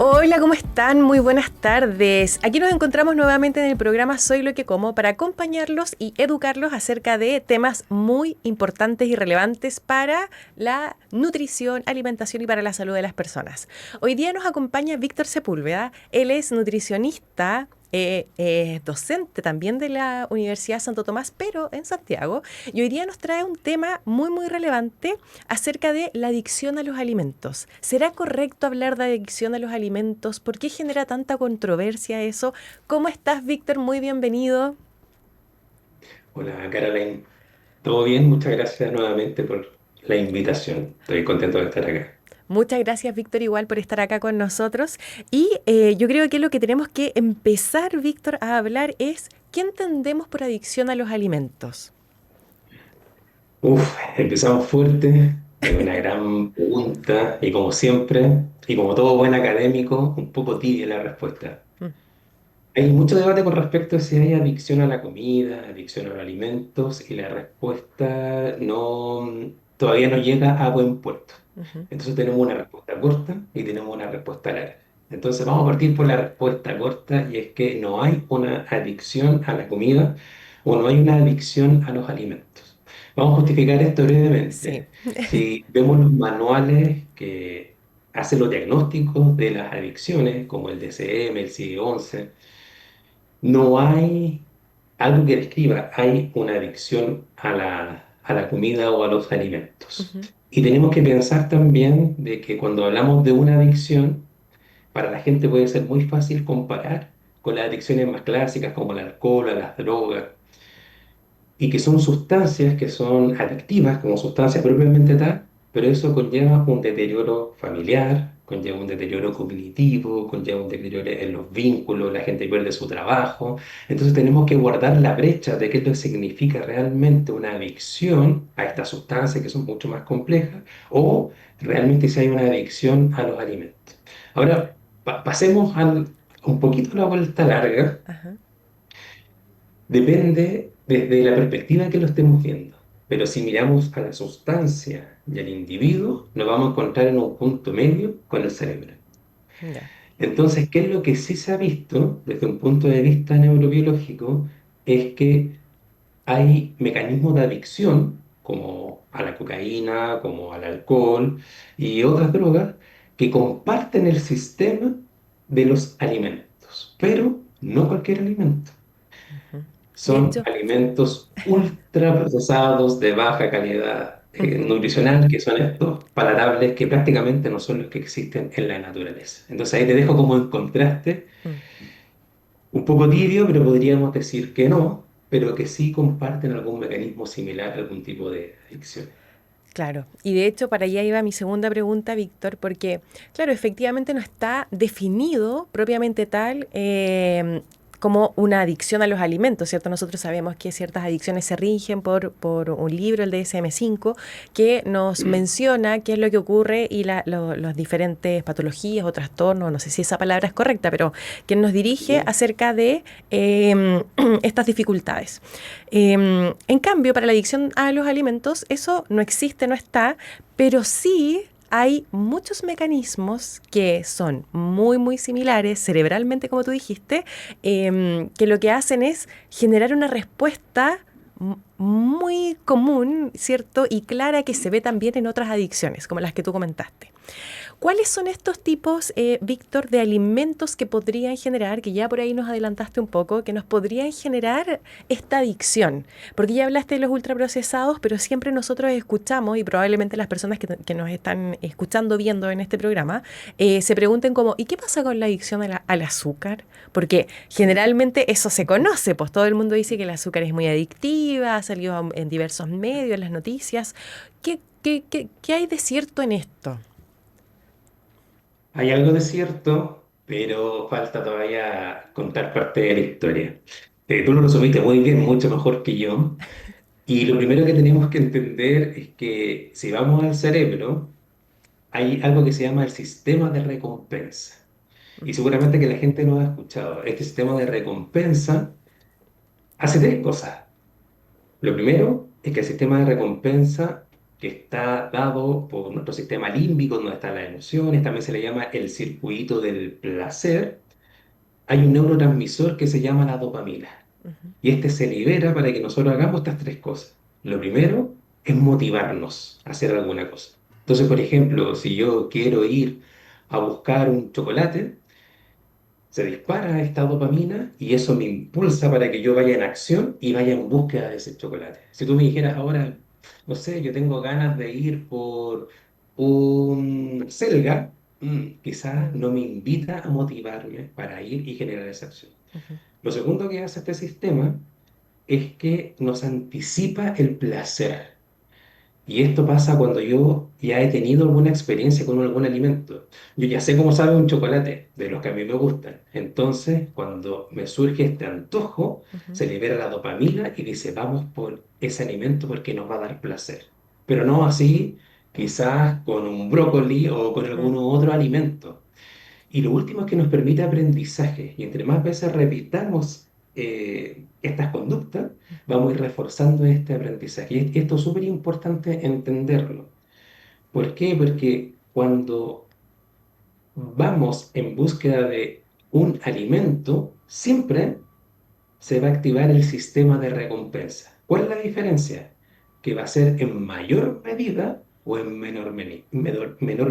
Hola, ¿cómo están? Muy buenas tardes. Aquí nos encontramos nuevamente en el programa Soy lo que como para acompañarlos y educarlos acerca de temas muy importantes y relevantes para la nutrición, alimentación y para la salud de las personas. Hoy día nos acompaña Víctor Sepúlveda. Él es nutricionista. Es docente también de la Universidad Santo Tomás, pero en Santiago. Y hoy día nos trae un tema muy relevante acerca de la adicción a los alimentos. ¿Será correcto hablar de adicción a los alimentos? ¿Por qué genera tanta controversia eso? ¿Cómo estás, Víctor? Muy bienvenido. Hola, Caroline. ¿Todo bien? Muchas gracias nuevamente por la invitación. Estoy contento de estar acá. Muchas gracias, Víctor, igual por estar acá con nosotros. Y yo creo que lo que tenemos que empezar, Víctor, a hablar es ¿qué entendemos por adicción a los alimentos? Empezamos fuerte. Es una gran pregunta y como siempre, y como todo buen académico, un poco tibia la respuesta. Mm. Hay mucho debate con respecto a si hay adicción a la comida, adicción a los alimentos, y la respuesta todavía no llega a buen puerto. Ujú. Entonces tenemos una respuesta corta y tenemos una respuesta larga. Entonces vamos a partir por la respuesta corta y es que no hay una adicción a la comida o no hay una adicción a los alimentos. Vamos a justificar esto Sí. brevemente. Si vemos los manuales que hacen los diagnósticos de las adicciones, como el DCM, el CIE-11, no hay algo que describa, hay una adicción a la comida o a los alimentos. Ujú. Y tenemos que pensar también de que cuando hablamos de una adicción, para la gente puede ser muy fácil comparar con las adicciones más clásicas como el alcohol, o las drogas, y que son sustancias que son adictivas como sustancias propiamente tal, pero eso conlleva un deterioro familiar, conlleva un deterioro cognitivo, conlleva un deterioro en los vínculos, la gente pierde su trabajo. Entonces tenemos que guardar la brecha de qué es lo que significa realmente una adicción a estas sustancias que son mucho más complejas o realmente si hay una adicción a los alimentos. Ahora, pasemos un poquito a la vuelta larga. Ajá. Depende desde la perspectiva que lo estemos viendo. Pero si miramos a la sustancia y al individuo, nos vamos a encontrar en un punto medio con el cerebro. Ya. Entonces, ¿qué es lo que sí se ha visto desde un punto de vista neurobiológico? Es que hay mecanismos de adicción, como a la cocaína, como al alcohol y otras drogas, que comparten el sistema de los alimentos, pero no cualquier alimento. Ujú. De Son hecho, alimentos ultraprocesados de baja calidad ujú. nutricional, que son estos palatables que prácticamente no son los que existen en la naturaleza. Entonces ahí te dejo como en contraste, Mm. un poco tibio, pero podríamos decir que no, pero que sí comparten algún mecanismo similar a algún tipo de adicción. Claro, y de hecho para allá iba mi segunda pregunta, Víctor, porque, claro, efectivamente no está definido propiamente tal como una adicción a los alimentos, ¿cierto? Nosotros sabemos que ciertas adicciones se rigen por un libro, el DSM-5, que nos menciona qué es lo que ocurre y las diferentes patologías o trastornos, no sé si esa palabra es correcta, pero que nos dirige ¿Sí? acerca de estas dificultades. En cambio, para la adicción a los alimentos, eso no existe, no está, pero sí hay muchos mecanismos que son muy similares cerebralmente, como tú dijiste, que lo que hacen es generar una respuesta muy común, ¿cierto? Y clara que se ve también en otras adicciones, como las que tú comentaste. ¿Cuáles son estos tipos, Víctor, de alimentos que podrían generar, que ya por ahí nos adelantaste un poco, que nos podrían generar esta adicción? Porque ya hablaste de los ultraprocesados, pero siempre nosotros escuchamos, y probablemente las personas que nos están escuchando, viendo en este programa, se pregunten como, ¿y qué pasa con la adicción al azúcar? Porque generalmente eso se conoce, pues todo el mundo dice que el azúcar es muy adictiva, ha salido en diversos medios, en las noticias. ¿Qué hay de cierto en esto? Hay algo de cierto, pero falta todavía contar parte de la historia. Tú lo resumiste muy bien, mucho mejor que yo. Y lo primero que tenemos que entender es que si vamos al cerebro, hay algo que se llama el sistema de recompensa. Y Ujú. seguramente que la gente no ha escuchado. Este sistema de recompensa hace tres cosas. Lo primero es que el sistema de recompensa que está dado por nuestro sistema límbico, donde están las emociones, también se le llama el circuito del placer. Hay un neurotransmisor que se llama la dopamina. Ujú, Y este se libera para que nosotros hagamos estas tres cosas. Lo primero es motivarnos a hacer alguna cosa. Entonces, por ejemplo, si yo quiero ir a buscar un chocolate, se dispara esta dopamina y eso me impulsa para que yo vaya en acción y vaya en búsqueda de ese chocolate. Si tú me dijeras ahora, no sé, yo tengo ganas de ir por un selga, quizás mm, no me invita a motivarme para ir y generar esa acción. ujú, Lo segundo que hace este sistema es que nos anticipa el placer. Y esto pasa cuando yo ya he tenido alguna experiencia con algún alimento. Yo ya sé cómo sabe un chocolate, de los que a mí me gustan. Entonces, cuando me surge este antojo, ujú, se libera la dopamina y dice, vamos por ese alimento porque nos va a dar placer. Pero no así, quizás con un brócoli o con algún mm, otro alimento. Y lo último es que nos permite aprendizaje. Y entre más veces repitamos estas conductas, vamos a ir reforzando este aprendizaje. Y esto es súper importante entenderlo. ¿Por qué? Porque cuando vamos en búsqueda de un alimento, siempre se va a activar el sistema de recompensa. ¿Cuál es la diferencia? Que va a ser en mayor medida o en menor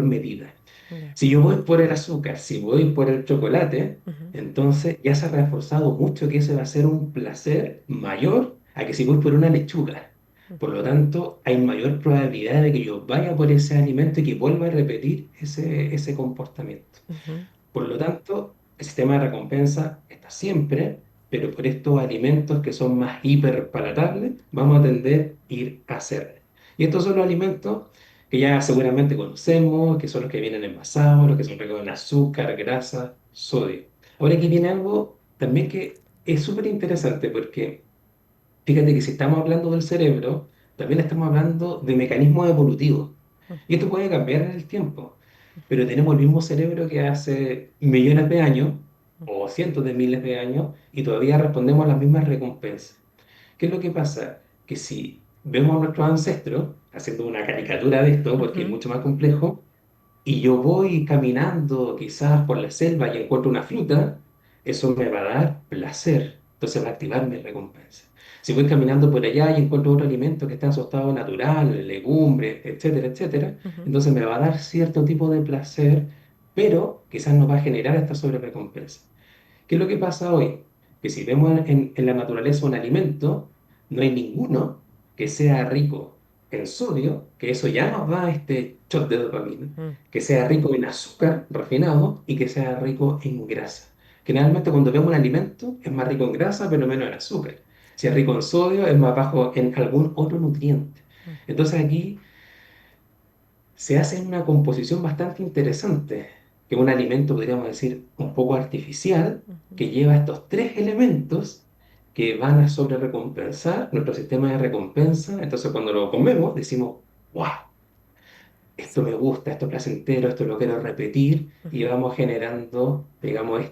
medida. ya, Si yo voy por el azúcar, si voy por el chocolate, ujú, entonces ya se ha reforzado mucho que ese va a ser un placer mayor a que si voy por una lechuga. Por lo tanto, hay mayor probabilidad de que yo vaya por ese alimento y que vuelva a repetir ese comportamiento. ujú, Por lo tanto, el sistema de recompensa está siempre, pero por estos alimentos que son más hiperpalatables, vamos a tender a ir a hacer. Y estos son los alimentos que ya seguramente conocemos, que son los que vienen envasados, los que son ricos en azúcar, grasa, sodio. Ahora aquí viene algo también que es súper interesante porque fíjate que si estamos hablando del cerebro, también estamos hablando de mecanismos evolutivos. Y ujú, esto puede cambiar en el tiempo, pero tenemos el mismo cerebro que hace millones de años o cientos de miles de años y todavía respondemos a las mismas recompensas. ¿Qué es lo que pasa? Que si vemos a nuestros ancestros, haciendo una caricatura de esto, porque es ujú, mucho más complejo, y yo voy caminando quizás por la selva y encuentro una fruta, eso me va a dar placer. Entonces va a activar mi recompensa. Si voy caminando por allá y encuentro otro alimento que está en su estado natural, legumbres, etcétera, etcétera, ujú, entonces me va a dar cierto tipo de placer, pero quizás no va a generar esta sobrerecompensa. ¿Qué es lo que pasa hoy? Que si vemos en la naturaleza un alimento, no hay ninguno que sea rico en sodio, que eso ya nos da este shot de dopamina, mm, que sea rico en azúcar refinado y que sea rico en grasa. Generalmente cuando vemos un alimento es más rico en grasa, pero menos en azúcar. Si es rico en sodio, es más bajo en algún otro nutriente. ujú, Entonces aquí se hace una composición bastante interesante, que un alimento, podríamos decir, un poco artificial, ujú. que lleva estos tres elementos que van a sobre recompensar nuestro sistema de recompensa. Entonces, cuando lo comemos, decimos, wow, esto me gusta, esto es placentero, esto lo quiero repetir, y Ujú, vamos generando, digamos,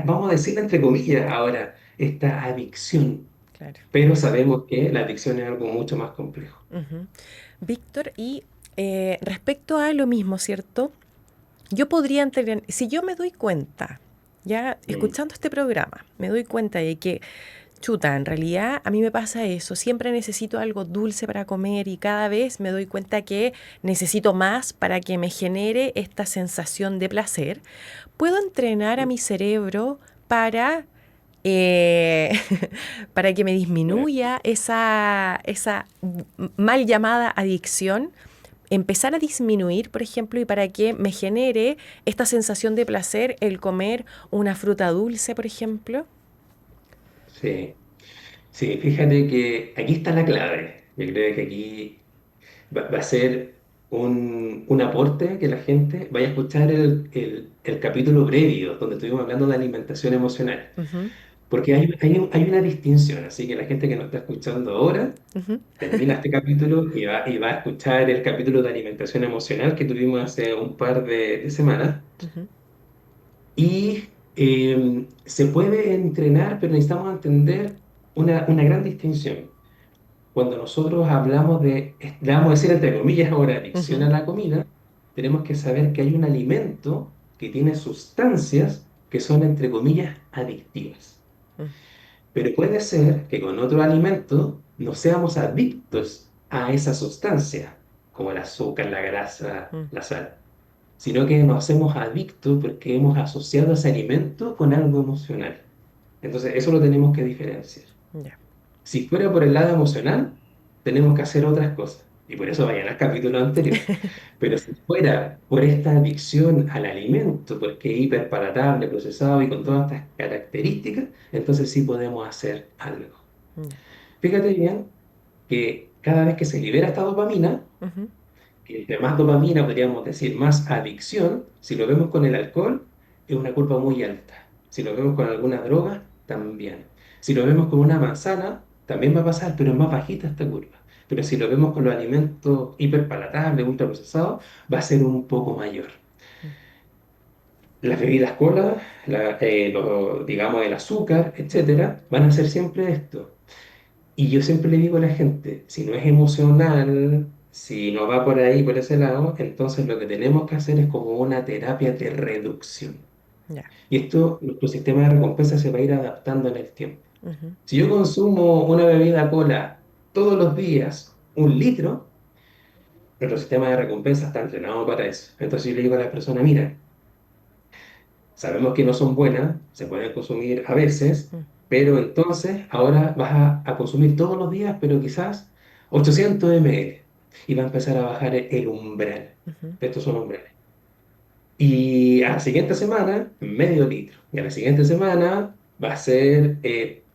vamos a decir entre comillas ahora, esta adicción. claro. Pero sabemos que la adicción es algo mucho más complejo. Ujú. Víctor, y respecto a lo mismo, ¿cierto? Yo podría entender, si yo me doy cuenta, ya Mm, escuchando este programa, me doy cuenta de que, chuta, en realidad a mí me pasa eso, siempre necesito algo dulce para comer y cada vez me doy cuenta que necesito más para que me genere esta sensación de placer. Puedo entrenar a mi cerebro para, eh, para que me bueno. disminuya esa mal llamada adicción, empezar a disminuir, por ejemplo, y para que me genere esta sensación de placer el comer una fruta dulce, por ejemplo. Sí. Sí, fíjate que aquí está la clave. Yo creo que aquí va a ser un aporte que la gente vaya a escuchar el capítulo previo, donde estuvimos hablando de alimentación emocional. Ujú, Porque hay una distinción, así que la gente que nos está escuchando ahora ujú, termina este capítulo y va a escuchar el capítulo de alimentación emocional que tuvimos hace un par de semanas. ujú, Y se puede entrenar, pero necesitamos entender una gran distinción. cuando nosotros hablamos le vamos a decir entre comillas ahora, adicción Ujú, a la comida, tenemos que saber que hay un alimento que tiene sustancias que son entre comillas adictivas. mm, Pero puede ser que con otro alimento no seamos adictos a esa sustancia, como el azúcar, la grasa, mm, la sal, sino que nos hacemos adictos porque hemos asociado ese alimento con algo emocional. Entonces, eso lo tenemos que diferenciar. ya. Si fuera por el lado emocional, tenemos que hacer otras cosas. Y por eso vayan al capítulo anterior. Pero si fuera por esta adicción al alimento, porque es hiperpalatable, procesado y con todas estas características, entonces sí podemos hacer algo. Ya. Fíjate bien que cada vez que se libera esta dopamina, Ujú, que entre más dopamina podríamos decir más adicción, si lo vemos con el alcohol, es una curva muy alta. Si lo vemos con alguna droga, también. Si lo vemos con una manzana, también va a pasar, pero es más bajita esta curva. Pero si lo vemos con los alimentos hiperpalatables, ultraprocesados, va a ser un poco mayor. mm, Las bebidas cola, digamos el azúcar, etcétera, van a ser siempre esto. Y yo siempre le digo a la gente, si no es emocional, si no va por ahí, por ese lado, entonces lo que tenemos que hacer es como una terapia de reducción. ya. Y esto, nuestro sistema de recompensa se va a ir adaptando en el tiempo. Ujú, Si yo consumo una bebida cola todos los días, 1 litro, nuestro sistema de recompensa está entrenado para eso. Entonces yo le digo a la persona, mira, sabemos que no son buenas, se pueden consumir a veces, mm, pero entonces ahora vas a consumir todos los días, pero quizás 800 ml. Y va a empezar a bajar el umbral. ujú, Estos son umbrales. Y a la siguiente semana, medio litro. Y a la siguiente semana va a ser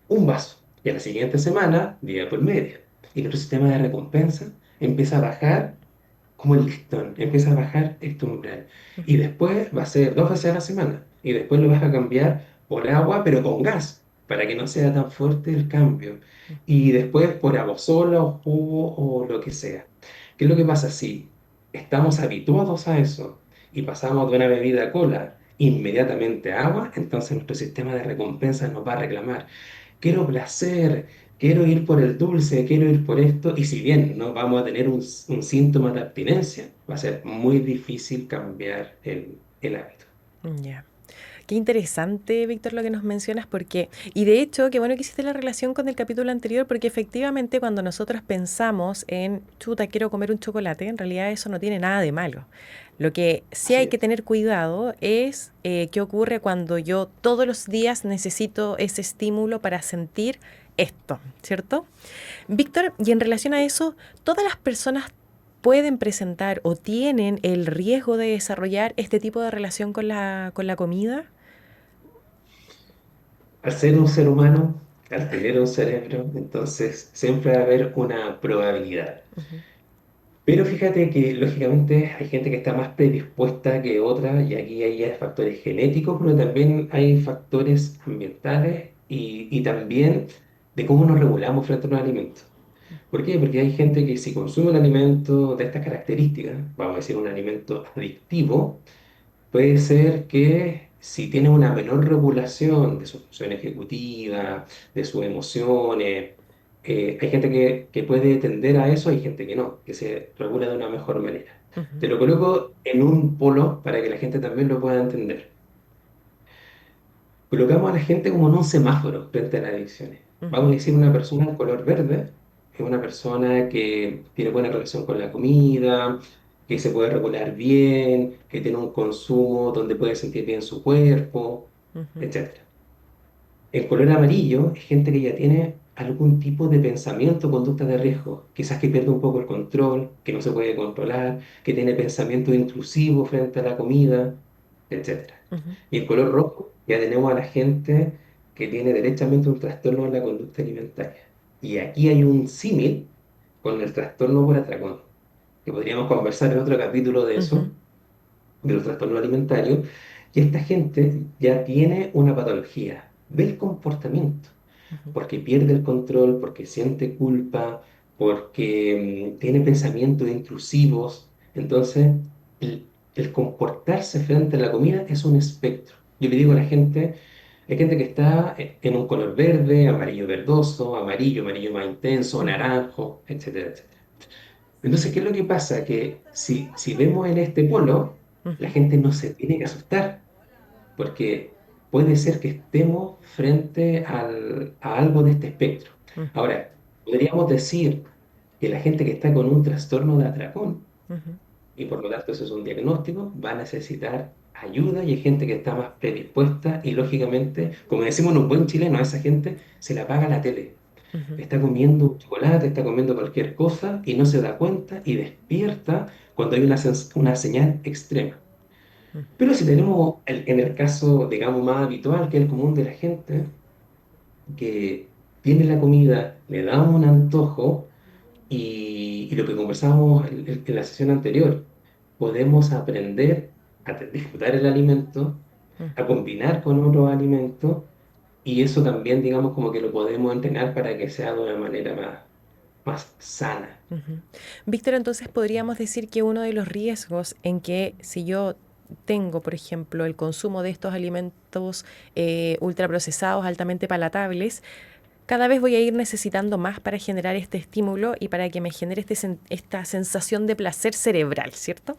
1 vaso. Y a la siguiente semana, día por medio. Y nuestro sistema de recompensa empieza a bajar como el listón, empieza a bajar este umbral. Y ujú, después va a ser 2 veces a la semana. Y después lo vas a cambiar por agua, pero con gas, para que no sea tan fuerte el cambio. mm, Y después por agua sola o jugo o lo que sea. ¿Qué es lo que pasa? Si estamos habituados a eso y pasamos de una bebida cola inmediatamente a agua, entonces nuestro sistema de recompensa nos va a reclamar. Quiero placer, quiero ir por el dulce, quiero ir por esto, y si bien no vamos a tener un síntoma de abstinencia, va a ser muy difícil cambiar el hábito. ya. Qué interesante, Víctor, lo que nos mencionas, porque, y de hecho, qué bueno que hiciste la relación con el capítulo anterior, porque efectivamente cuando nosotros pensamos en, chuta, quiero comer un chocolate, en realidad eso no tiene nada de malo. Lo que sí Así hay que es. tener cuidado es qué ocurre cuando yo todos los días necesito ese estímulo para sentir esto, ¿cierto? Víctor, y en relación a eso, ¿todas las personas pueden presentar o tienen el riesgo de desarrollar este tipo de relación con la comida? Al ser un ser humano, al tener un cerebro, entonces siempre va a haber una probabilidad. Ujú, Pero fíjate que lógicamente hay gente que está más predispuesta que otra y aquí hay ya factores genéticos, pero también hay factores ambientales y también de cómo nos regulamos frente a los alimentos. ¿Por qué? Porque hay gente que si consume un alimento de estas características, vamos a decir un alimento adictivo, puede ser que si tiene una menor regulación de su función ejecutiva, de sus emociones, hay gente que puede tender a eso, hay gente que no, que se regula de una mejor manera. ujú, Te lo coloco en un polo para que la gente también lo pueda entender. Colocamos a la gente como en un semáforo frente a las adicciones. Vamos a ujú, decir una persona en color verde es una persona que tiene buena relación con la comida, que se puede regular bien, que tiene un consumo donde puede sentir bien su cuerpo, ujú, etcétera. El color amarillo es gente que ya tiene algún tipo de pensamiento o conducta de riesgo, quizás que pierde un poco el control, que no se puede controlar, que tiene pensamiento intrusivo frente a la comida, etcétera. ujú, Y el color rojo, ya tenemos a la gente que tiene derechamente un trastorno en la conducta alimentaria. Y aquí hay un símil con el trastorno por atracón, que podríamos conversar en otro capítulo de ujú, eso, de los trastornos alimentarios, y esta gente ya tiene una patología del comportamiento, ujú. porque pierde el control, porque siente culpa, porque tiene pensamientos intrusivos. Entonces, el comportarse frente a la comida es un espectro. Yo le digo a la gente, Hay gente que está en un color verde, amarillo verdoso, amarillo, amarillo más intenso, Ujú, naranjo, etcétera, etcétera. Entonces, ¿qué es lo que pasa? Que si vemos en este polo, la ujú, gente no se tiene que asustar, porque puede ser que estemos frente a algo de este espectro. ujú, Ahora, podríamos decir que la gente que está con un trastorno de atracón, ujú, y por lo tanto eso es un diagnóstico, va a necesitar ayuda y hay gente que está más predispuesta y lógicamente, como decimos en un buen chileno, a esa gente se la paga la tele. ujú, Está comiendo un chocolate, está comiendo cualquier cosa y no se da cuenta y despierta cuando hay una señal extrema. ujú, Pero si tenemos en el caso, digamos, más habitual, que es el común de la gente, que tiene la comida, le da un antojo y lo que conversábamos en la sesión anterior, podemos aprender a disfrutar el alimento, a ujú. combinar con otros alimentos y eso también, digamos, como que lo podemos entrenar para que sea de una manera más sana. Ujú. Víctor, entonces podríamos decir que uno de los riesgos en que si yo tengo, por ejemplo, el consumo de estos alimentos ultraprocesados, altamente palatables, cada vez voy a ir necesitando más para generar este estímulo y para que me genere esta sensación de placer cerebral, ¿cierto?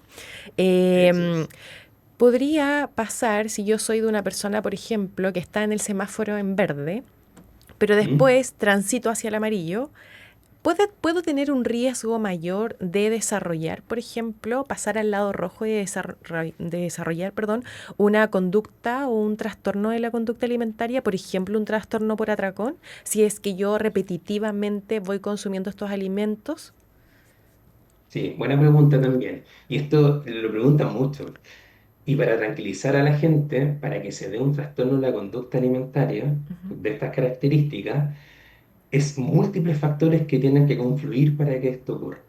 Eso Em, es. Podría pasar si yo soy de una persona, por ejemplo, que está en el semáforo en verde, pero ¿Mm? después transito hacia el amarillo. ¿Puedo tener un riesgo mayor de desarrollar, por ejemplo, pasar al lado rojo y de desarrollar, perdón, una conducta o un trastorno de la conducta alimentaria, por ejemplo, un trastorno por atracón, si es que yo repetitivamente voy consumiendo estos alimentos? Sí, buena pregunta también. Y esto lo preguntan mucho. Y para tranquilizar a la gente, para que se dé un trastorno de la conducta alimentaria Ujú, de estas características, es múltiples factores que tienen que confluir para que esto ocurra.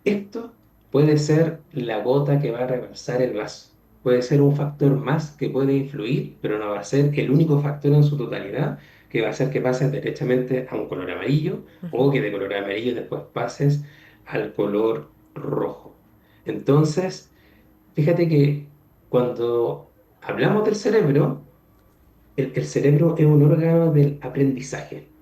Esto puede ser la gota que va a rebalsar el vaso. Puede ser un factor más que puede influir, pero no va a ser el único factor en su totalidad que va a hacer que pases derechamente a un color amarillo ujú, o que de color amarillo después pases al color rojo. Entonces, fíjate que cuando hablamos del cerebro, el cerebro es un órgano del aprendizaje.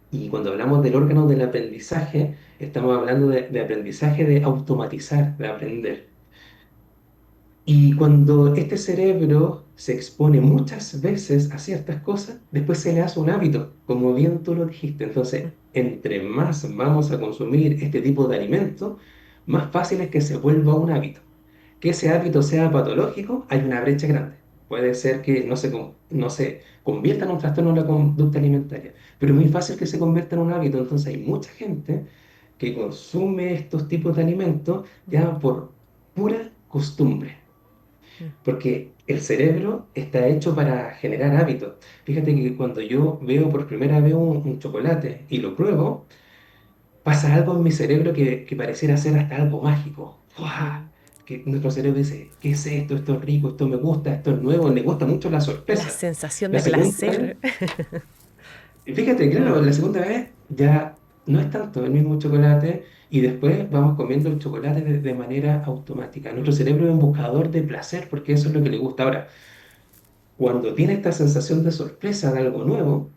Y cuando hablamos del órgano del aprendizaje, estamos hablando de aprendizaje de automatizar, de aprender. Y cuando este cerebro se expone muchas veces a ciertas cosas, después se le hace un hábito, como bien tú lo dijiste. ujú, Entonces, entre más vamos a consumir este tipo de alimentos, más fácil es que se vuelva un hábito. Que ese hábito sea patológico, hay una brecha grande. Puede ser que no se convierta en un trastorno de la conducta alimentaria, pero es muy fácil que se convierta en un hábito. Entonces hay mucha gente que consume estos tipos de alimentos ya por pura costumbre, ujú, porque el cerebro está hecho para generar hábitos. Fíjate que cuando yo veo por primera vez un chocolate y lo pruebo, pasa algo en mi cerebro que pareciera ser hasta algo mágico. ¡Fua! ujú. Que nuestro cerebro dice, ¿qué es esto? Esto es rico, esto me gusta, esto es nuevo, le gusta mucho la La sorpresa. sensación La de segunda vez, placer. y fíjate, claro, Mm, la segunda vez ya no es tanto el mismo chocolate y después vamos comiendo el chocolate de manera automática. Nuestro mm, cerebro es un buscador de placer porque eso es lo que le gusta. Ahora, cuando tiene esta sensación de sorpresa de algo nuevo,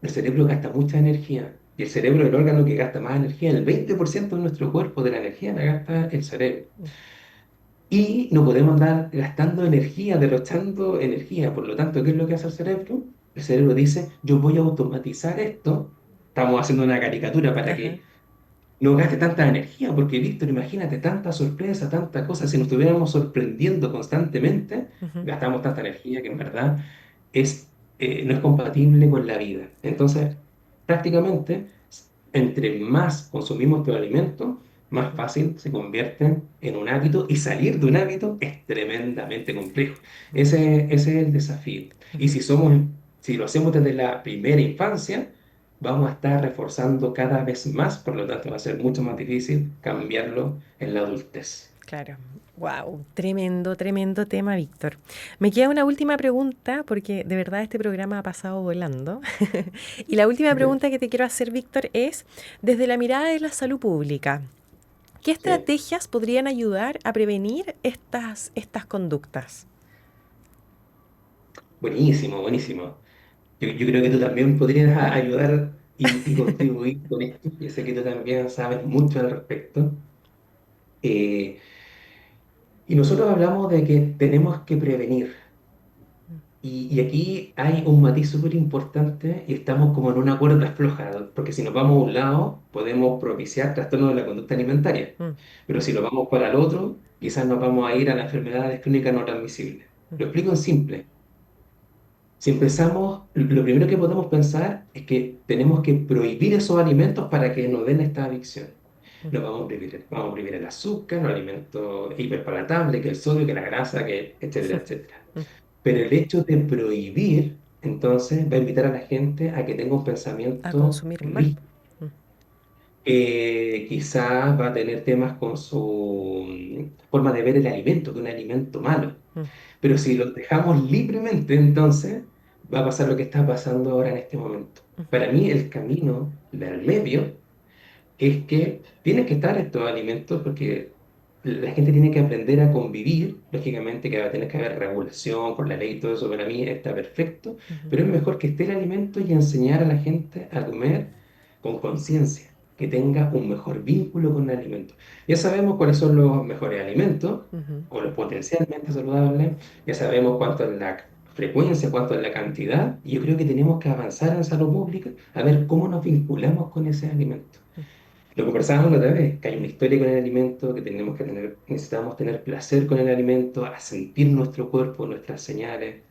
el cerebro gasta mucha energía. Y el cerebro es el órgano que gasta más energía. El 20% de nuestro cuerpo de la energía la gasta el cerebro. Y no podemos andar gastando energía, derrochando energía. Por lo tanto, ¿qué es lo que hace el cerebro? El cerebro dice, yo voy a automatizar esto. Estamos haciendo una caricatura para ajá, que no gaste tanta energía, porque Víctor, imagínate, tanta sorpresa, tanta cosa, si nos estuviéramos sorprendiendo constantemente, ujú, gastamos tanta energía que en verdad no es compatible con la vida. Entonces, prácticamente, entre más consumimos estos alimentos, más ujú, fácil se convierten en un hábito y salir de un hábito es tremendamente complejo. Ese es el desafío. Y ujú. si lo hacemos desde la primera infancia, vamos a estar reforzando cada vez más, por lo tanto va a ser mucho más difícil cambiarlo en la adultez. Claro. Wow, tremendo, tremendo tema, Víctor. Me queda una última pregunta, porque de verdad este programa ha pasado volando. Y la última pregunta que te quiero hacer, Víctor, es, desde la mirada de la salud pública, ¿qué Sí. estrategias podrían ayudar a prevenir estas conductas? Buenísimo, buenísimo. Yo creo que tú también podrías ayudar y contribuir con esto. Yo sé que tú también sabes mucho al respecto. Eh, y nosotros hablamos de que tenemos que prevenir. Y aquí hay un matiz súper importante y estamos como en una cuerda floja, porque si nos vamos a un lado, podemos propiciar trastornos de la conducta alimentaria, Mm, pero si nos vamos para el otro, quizás nos vamos a ir a las enfermedades crónicas no transmisibles. mm, Lo explico en simple. Si empezamos, lo primero que podemos pensar es que tenemos que prohibir esos alimentos para que nos den esta adicción. mm, Nos vamos a prohibir el azúcar, los alimentos hiperpalatables, que el sodio, que la grasa, que etcétera, etcétera. mm. Pero el hecho de prohibir, entonces, va a invitar a la gente a que tenga un A pensamiento consumir más. rígido. Quizás va a tener temas con su forma de ver el alimento, que es un alimento malo. Mm, Pero si lo dejamos libremente, entonces va a pasar lo que está pasando ahora en este momento. mm, Para mí, el camino del medio es que tienen que estar estos alimentos porque la gente tiene que aprender a convivir. Lógicamente que va a tener que haber regulación por la ley y todo eso, para mí está perfecto, ujú, pero es mejor que esté el alimento y enseñar a la gente a comer con conciencia, que tenga un mejor vínculo con el alimento. Ya sabemos cuáles son los mejores alimentos ujú, o los potencialmente saludables, ya sabemos cuánto es la frecuencia, cuánto es la cantidad, y yo creo que tenemos que avanzar en salud pública a ver cómo nos vinculamos con ese alimento. mm, Lo conversábamos la otra vez, que hay una historia con el alimento, que tenemos que tener, necesitamos tener placer con el alimento, a sentir nuestro cuerpo, nuestras señales.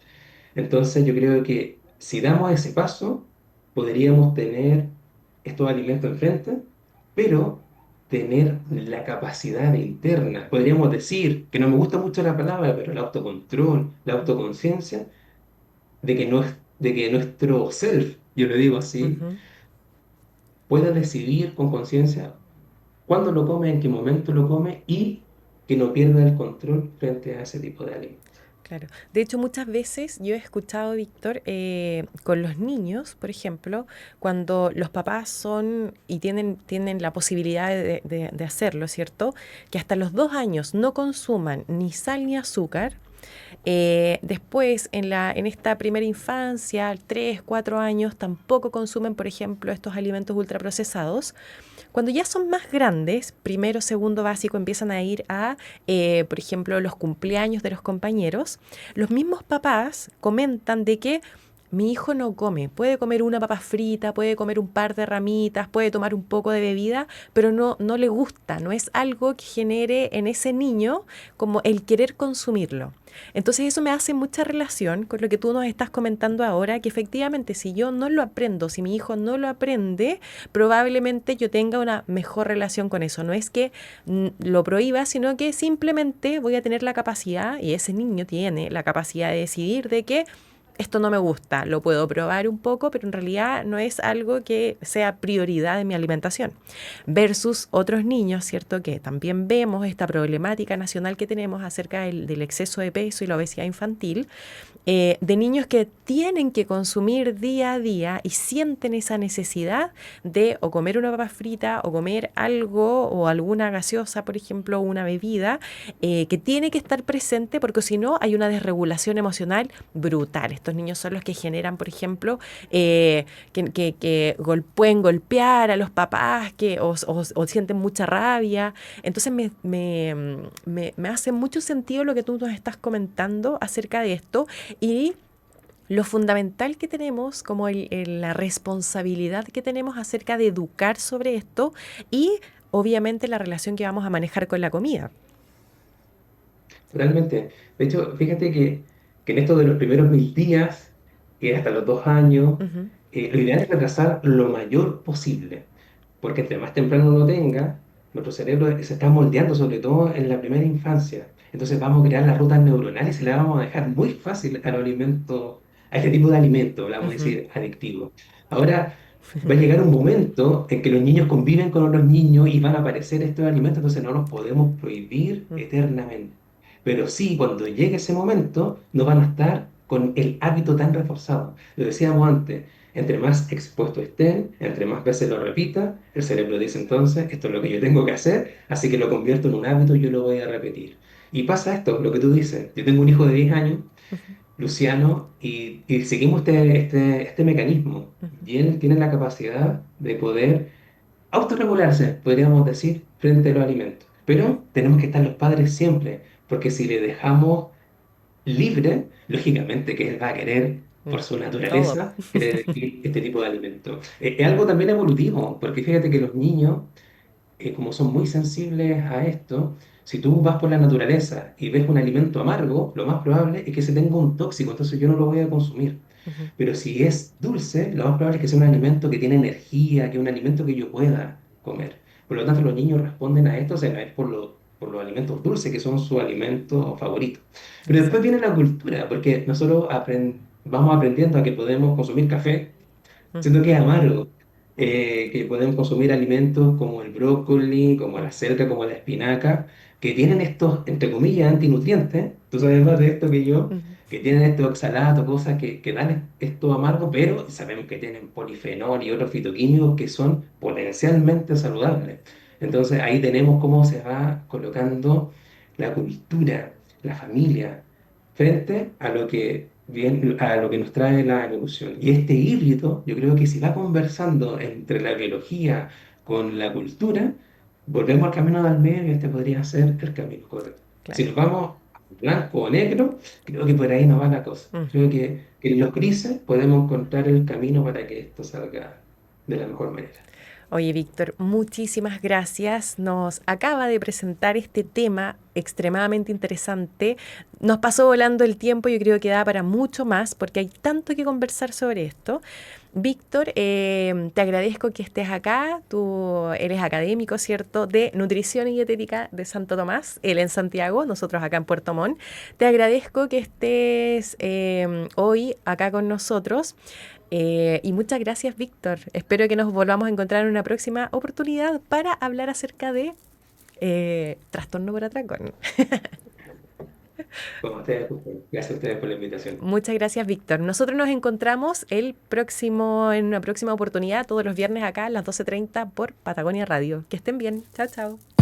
Entonces yo creo que si damos ese paso, podríamos tener estos alimentos enfrente, pero tener la capacidad interna. Podríamos decir, que no me gusta mucho la palabra, pero el autocontrol, la autoconciencia, de que, no es, de que nuestro self, yo lo digo así, ujú. pueda decidir con conciencia cuándo lo come, en qué momento lo come y que no pierda el control frente a ese tipo de alimentos. Claro. De hecho, muchas veces yo he escuchado, Víctor, con los niños, por ejemplo, cuando los papás son y tienen la posibilidad de hacerlo, ¿cierto? Que hasta los 2 años no consuman ni sal ni azúcar. Después, en esta primera infancia, 3, 4 años, tampoco consumen, por ejemplo, estos alimentos ultraprocesados. Cuando ya son más grandes, primero, segundo básico, empiezan a ir a, por ejemplo, los cumpleaños de los compañeros, los mismos papás comentan de que mi hijo no come, puede comer una papa frita, puede comer un par de ramitas, puede tomar un poco de bebida, pero no le gusta, no es algo que genere en ese niño como el querer consumirlo. Entonces eso me hace mucha relación con lo que tú nos estás comentando ahora, que efectivamente si yo no lo aprendo, si mi hijo no lo aprende, probablemente yo tenga una mejor relación con eso. No es que lo prohíba, sino que simplemente voy a tener la capacidad, y ese niño tiene la capacidad de decidir de que esto no me gusta, lo puedo probar un poco, pero en realidad no es algo que sea prioridad de mi alimentación. Versus otros niños, ¿cierto? Que también vemos esta problemática nacional que tenemos acerca del exceso de peso y la obesidad infantil, de niños que tienen que consumir día a día y sienten esa necesidad de o comer una papa frita o comer algo o alguna gaseosa, por ejemplo, o una bebida, que tiene que estar presente porque si no hay una desregulación emocional brutal. Estos niños son los que generan, por ejemplo, pueden golpear a los papás o sienten mucha rabia. Entonces me hace mucho sentido lo que tú nos estás comentando acerca de esto y lo fundamental que tenemos, como la responsabilidad que tenemos acerca de educar sobre esto y obviamente la relación que vamos a manejar con la comida. Realmente, de hecho, fíjate que en esto de los primeros 1000 días, que hasta los 2 años, Ujú, lo ideal es retrasar lo mayor posible, porque entre más temprano lo tenga, nuestro cerebro se está moldeando, sobre todo en la primera infancia. Entonces vamos a crear las rutas neuronales y le vamos a dejar muy fácil al alimento, a este tipo de alimento, vamos a ujú, decir, adictivo. claro. Ahora va a llegar un momento en que los niños conviven con otros niños y van a aparecer estos alimentos, entonces no los podemos prohibir Mm, eternamente. Pero sí, cuando llegue ese momento, no van a estar con el hábito tan reforzado. Lo decíamos antes, entre más expuesto estén, entre más veces lo repita, el cerebro dice entonces, esto es lo que yo tengo que hacer, así que lo convierto en un hábito y yo lo voy a repetir. Y pasa esto, lo que tú dices, yo tengo un hijo de 10 años, ujú, Luciano, y seguimos este mecanismo. Ujú. Y él tiene la capacidad de poder autorregularse, podríamos decir, frente a los alimentos. Ujú. Pero tenemos que estar los padres siempre, porque si le dejamos libre, lógicamente que él va a querer, por Mm. su Todo. naturaleza, querer elegir este tipo de alimentos. Es algo también evolutivo, porque fíjate que los niños como son muy sensibles a esto, si tú vas por la naturaleza y ves un alimento amargo, lo más probable es que se tenga un tóxico, entonces yo no lo voy a consumir. Ujú. Pero si es dulce, lo más probable es que sea un alimento que tiene energía, que es un alimento que yo pueda comer. Por lo tanto, los niños responden a esto, o sea, no es por los alimentos dulces, que son su alimento favorito. Pero después Exacto. viene la cultura, porque nosotros vamos aprendiendo a que podemos consumir café. Ujú. Siento que es amargo, que podemos consumir alimentos como el brócoli, como la Ujú. selga, como la espinaca, que tienen estos, entre comillas, antinutrientes. Tú sabes más de esto que yo, Ujú. que tienen estos oxalatos, cosas que dan esto amargo, pero sabemos que tienen polifenol y otros fitoquímicos que son potencialmente saludables. Entonces ahí tenemos cómo se va colocando la cultura, la familia frente a lo que, a lo que nos trae la evolución. Y este híbrido, yo creo que si va conversando entre la biología con la cultura, volvemos al camino del medio y este podría ser el camino correcto. Si Claro. nos vamos a blanco o negro, creo que por ahí no va la cosa. Creo Ujú. que en los grises podemos encontrar el camino para que esto salga de la mejor manera. Oye, Víctor, muchísimas gracias. Nos acaba de presentar este tema extremadamente interesante. Nos pasó volando el tiempo, yo creo que da para mucho más porque hay tanto que conversar sobre esto. Víctor, te agradezco que estés acá. Tú eres académico, ¿cierto?, de Nutrición y Dietética de Santo Tomás, él en Santiago, nosotros acá en Puerto Montt. Te agradezco que estés hoy acá con nosotros. Y muchas gracias, Víctor. Espero que nos volvamos a encontrar en una próxima oportunidad para hablar acerca de trastorno por atracón. Como ustedes, gracias a ustedes por la invitación. Muchas gracias, Víctor. Nosotros nos encontramos en una próxima oportunidad, todos los viernes acá a las 12:30 por Patagonia Radio. Que estén bien. Chao, chao.